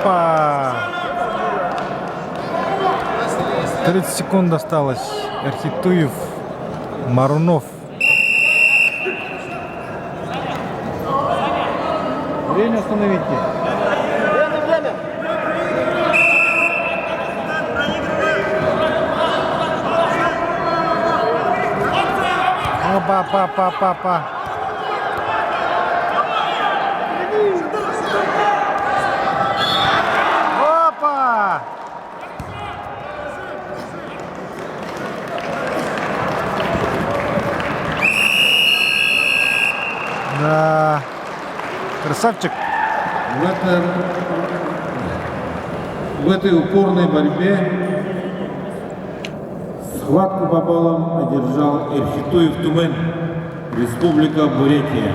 Опа! 30 секунд осталось. Эрхитуев, Марунов. Время остановите. Опа. Опа! Да. Красавчик. В этой упорной борьбе схватку по баллам одержал Эрхитуев Тумен, Республика Бурятия.